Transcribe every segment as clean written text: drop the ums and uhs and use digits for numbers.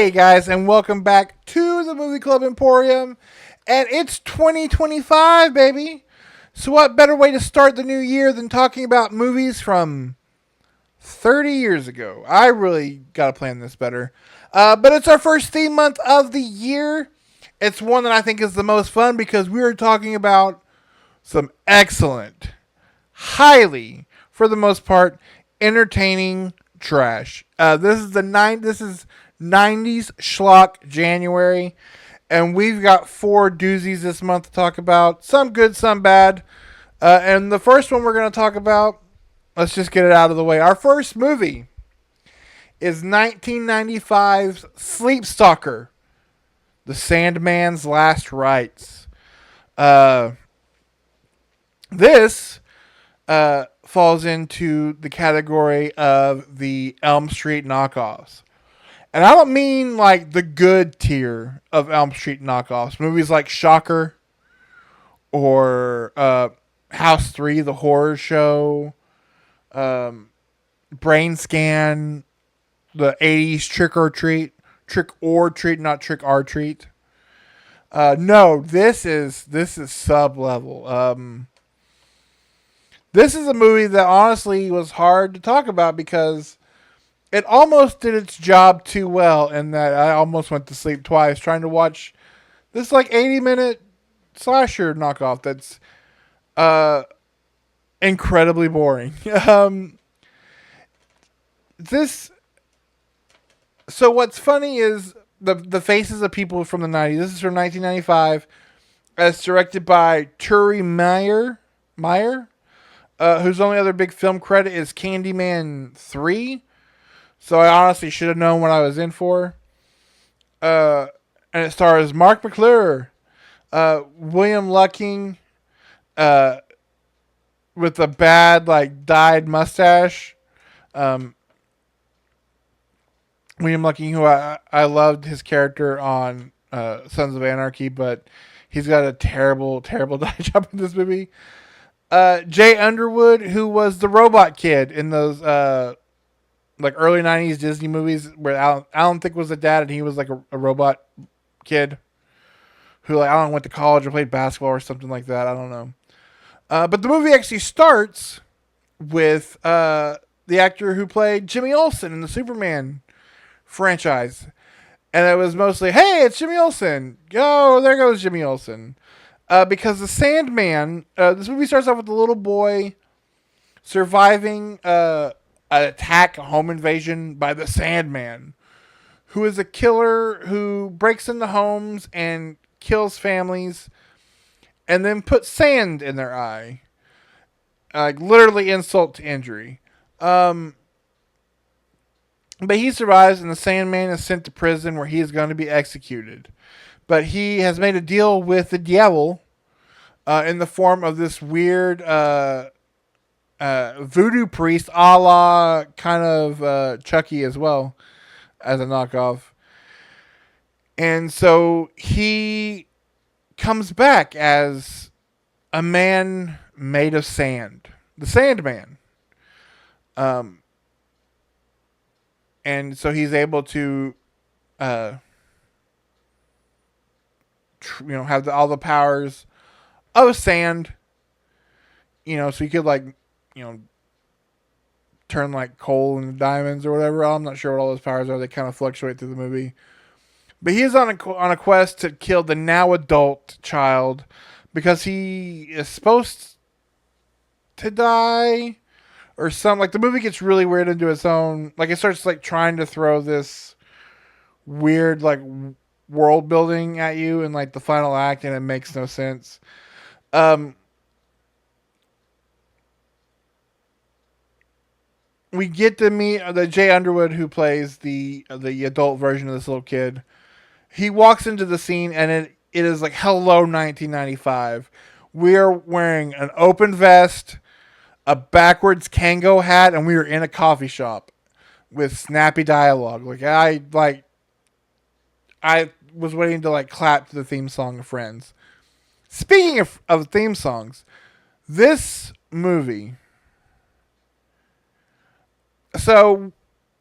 Hey guys, and welcome back to the Movie-Club Emporium. And it's 2025, baby. So what better way to start the new year than talking about movies from 30 years ago? I really got to plan this better. But it's our first theme month of the year. It's one that I think is the most fun because we are talking about some excellent, highly, for the most part, entertaining trash. This is 90's Schlock January, and we've got four doozies this month to talk about. Some good, some bad. And the first one we're going to talk about, let's just get it out of the way. Our first movie is 1995's Sleepstalker, The Sandman's Last Rites. Uh, this falls into the category of the Elm Street knockoffs. And I don't mean like the good tier of Elm Street knockoffs. Movies like Shocker or House 3, the horror show, Brain Scan, the 80's Trick or Treat, not Trick or Treat. No, this is sub level. This is a movie that honestly was hard to talk about because it almost did its job too well, in that I almost went to sleep twice trying to watch this like 80-minute slasher knockoff that's uh incredibly boring. This so what's funny is the faces of people from the 90's. This is from 1995. It's directed by Turi Meyer, whose only other big film credit is Candyman 3. So I honestly should have known what I was in for. And it stars Mark McClure, William Lucking, uh, with a bad, like, dyed mustache. Um, William Lucking, who I loved his character on Sons of Anarchy, but he's got a terrible, terrible dye job in this movie. Jay Underwood, who was the robot kid in those like early 90's Disney movies where Alan Thicke was the dad and he was like a robot kid who, like, I don't know, went to college or played basketball or something like that. I don't know. But the movie actually starts with the actor who played Jimmy Olsen in the Superman franchise. And it was mostly, hey, it's Jimmy Olsen. Oh, there goes Jimmy Olsen. Because the Sandman, this movie starts off with a little boy surviving an attack, a home invasion by the Sandman, who is a killer who breaks into homes and kills families and then puts sand in their eye. Like, literally insult to injury. But he survives, and the Sandman is sent to prison where he is going to be executed. But he has made a deal with the devil in the form of this weird voodoo priest, a la kind of Chucky as well, as a knockoff. And so he comes back as a man made of sand, the Sandman. And so he's able to, have all the powers of sand. So he could, like, turn like coal into diamonds or whatever. I'm not sure what all those powers are. They kind of fluctuate through the movie. But he is on a quest to kill the now adult child because he is supposed to die or something. Like, the movie gets really weird into its own. Like, it starts like trying to throw this weird like world building at you in like the final act, and it makes no sense. We get to meet the Jay Underwood who plays the adult version of this little kid. He walks into the scene and it is like, hello 1995. We are wearing an open vest, a backwards Kango hat, and we are in a coffee shop with snappy dialogue. I was waiting to like clap to the theme song of Friends. Speaking of theme songs, this movie. So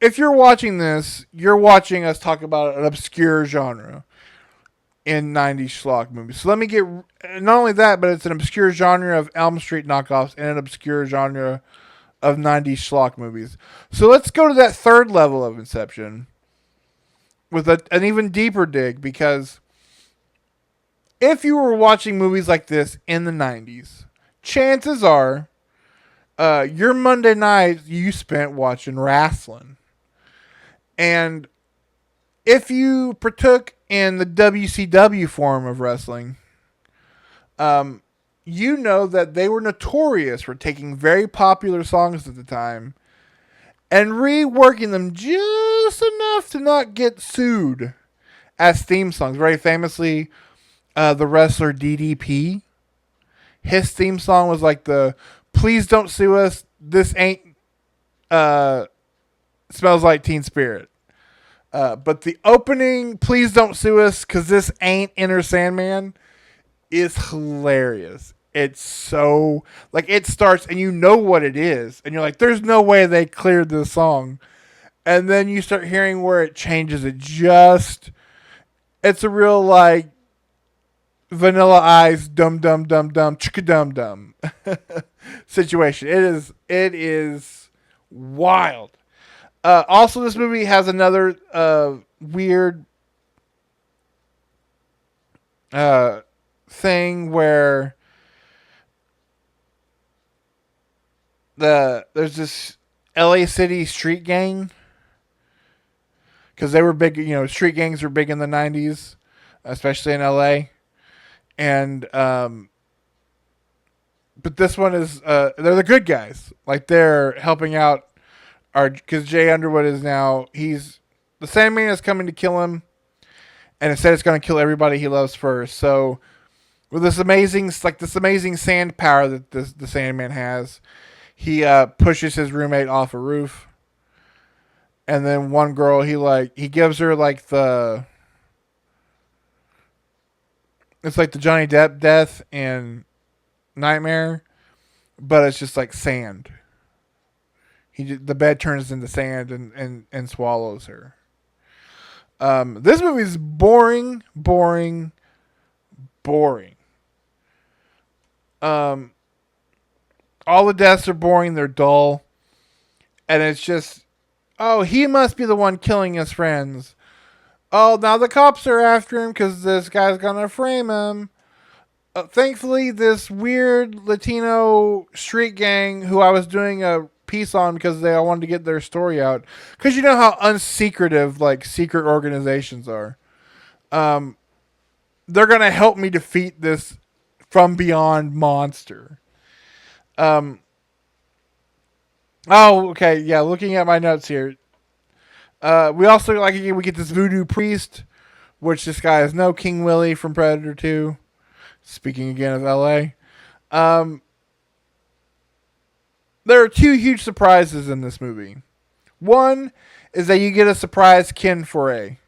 if you're watching this, you're watching us talk about an obscure genre in 90s schlock movies. So let me get not only that, but it's an obscure genre of Elm Street knockoffs and an obscure genre of 90s schlock movies. So let's go to that third level of Inception with an even deeper dig, because if you were watching movies like this in the 90s, chances are your Monday night you spent watching wrestling. And if you partook in the WCW form of wrestling, you know that they were notorious for taking very popular songs at the time and reworking them just enough to not get sued as theme songs. Very famously, the wrestler DDP, his theme song was like the "Please don't sue us. This ain't Smells Like Teen Spirit." But the opening, "Please don't sue us, cause this ain't Inner Sandman," is hilarious. It's so like it starts and you know what it is, and you're like, "There's no way they cleared this song," and then you start hearing where it changes. It's a real like Vanilla Ice, dum dum dum dum, chicka dum dum situation. It is wild. Also, this movie has another weird thing where there's this LA City street gang, because they were big. You know, street gangs were big in the '90s, especially in LA. And but this one is they're the good guys. Like they're helping out because Jay Underwood is now the Sandman is coming to kill him, and instead it's going to kill everybody he loves first. So with this amazing sand power that the Sandman has, he pushes his roommate off a roof, and then one girl he gives her like it's like the Johnny Depp death in Nightmare, but it's just like sand. The bed turns into sand and swallows her. This movie is boring, boring, boring. All the deaths are boring. They're dull, and it's just, oh, he must be the one killing his friends. Oh, now the cops are after him because this guy's gonna frame him. Thankfully, this weird Latino street gang who I was doing a piece on because they all wanted to get their story out. Because you know how unsecretive like secret organizations are. They're gonna help me defeat this from beyond monster. Oh, okay, yeah. Looking at my notes here, we also we get this voodoo priest, which this guy is no King Willie from Predator 2. Speaking again of LA. There are two huge surprises in this movie. One is that you get a surprise Ken Foray,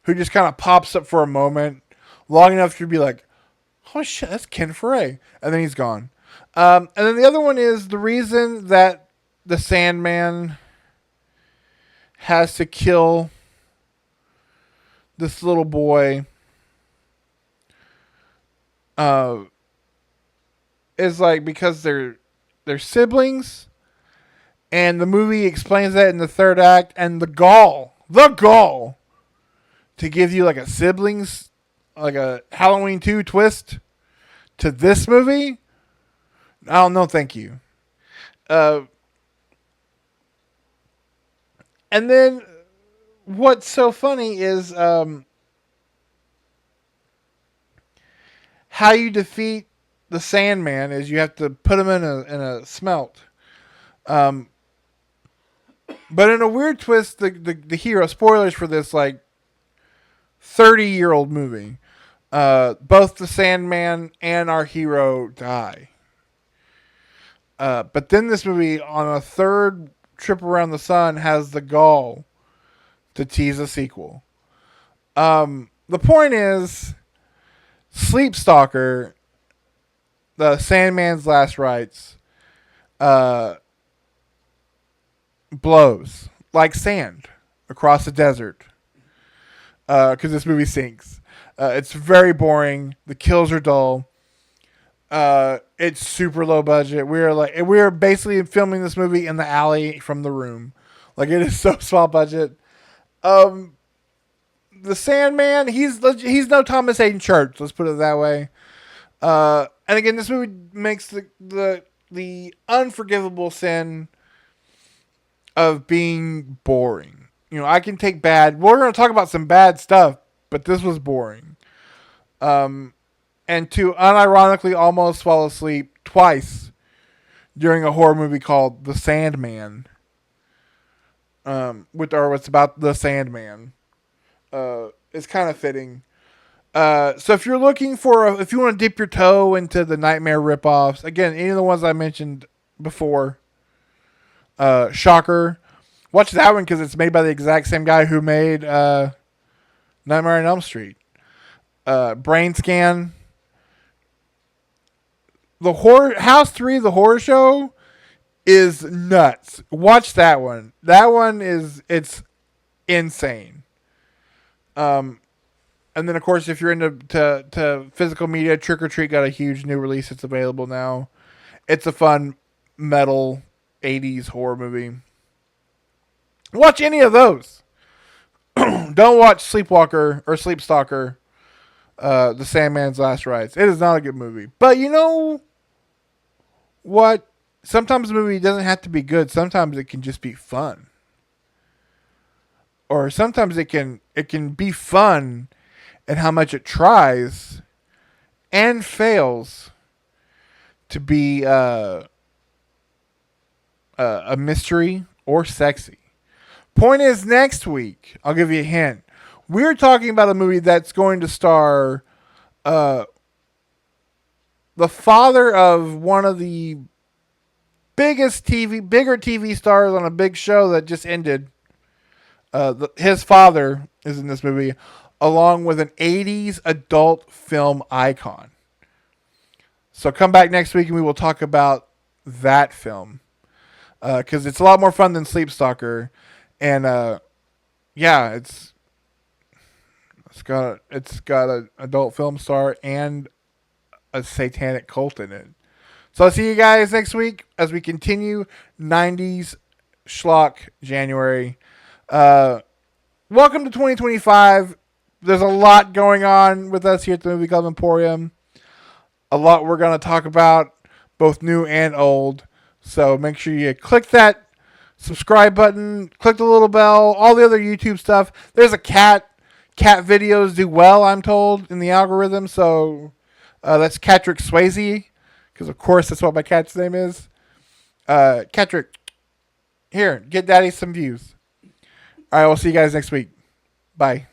who just kind of pops up for a moment, long enough to be like, "Oh shit, that's Ken Foray," and then he's gone. And then the other one is the reason that the Sandman has to kill this little boy is like because they're siblings, and the movie explains that in the third act. And the gall to give you like a siblings, like a Halloween 2 twist to this movie. Oh no, thank you. And then what's so funny is how you defeat the Sandman is you have to put him in a smelt. But in a weird twist, the hero, spoilers for this like 30-year-old movie, both the Sandman and our hero die. But then this movie, on a third trip around the sun, has the gall to tease a sequel. The point is, Sleepstalker, the Sandman's last rites, blows. like sand across the desert because this movie sinks. It's very boring. The kills are dull. It's super low budget. We're basically filming this movie in the alley from the room. Like it is so small budget. Um, the Sandman, he's no Thomas Hayden Church. Let's put it that way. And again, this movie makes the unforgivable sin of being boring. You know, I can take bad. We're going to talk about some bad stuff, but this was boring. And to unironically almost fall asleep twice during a horror movie called The Sandman. What's about the Sandman. It's kind of fitting. So if you're looking if you want to dip your toe into the Nightmare ripoffs, again, any of the ones I mentioned before, shocker, watch that one because it's made by the exact same guy who made Nightmare on Elm Street. Brain Scan, the horror House 3, the horror show, is nuts. Watch that one. That one it's insane. And then, of course, if you're into to physical media, Trick or Treat got a huge new release. It's available now. It's a fun metal 80s horror movie. Watch any of those. Don't watch Sleepwalker or Sleepstalker, The Sandman's Last Rites. It is not a good movie. But you know what? Sometimes a movie doesn't have to be good. Sometimes it can just be fun. Or sometimes it can be fun and how much it tries and fails to be a mystery or sexy. Point is, next week, I'll give you a hint. We're talking about a movie that's going to star the father of one of the bigger TV stars on a big show that just ended. His father is in this movie, along with an 80s adult film icon. So come back next week and we will talk about that film. Because it's a lot more fun than Sleepstalker. And yeah, it's got an adult film star and a satanic cult in it. So I'll see you guys next week as we continue 90s Schlock January. Welcome to 2025. There's a lot going on with us here at the Movie-Club Emporium. A lot we're going to talk about, both new and old. So make sure you click that subscribe button, click the little bell, all the other YouTube stuff. There's a cat. Cat videos do well, I'm told, in the algorithm. So that's Catrick Swayze, because of course that's what my cat's name is. Catrick, here, get daddy some views. All right, we'll see you guys next week. Bye.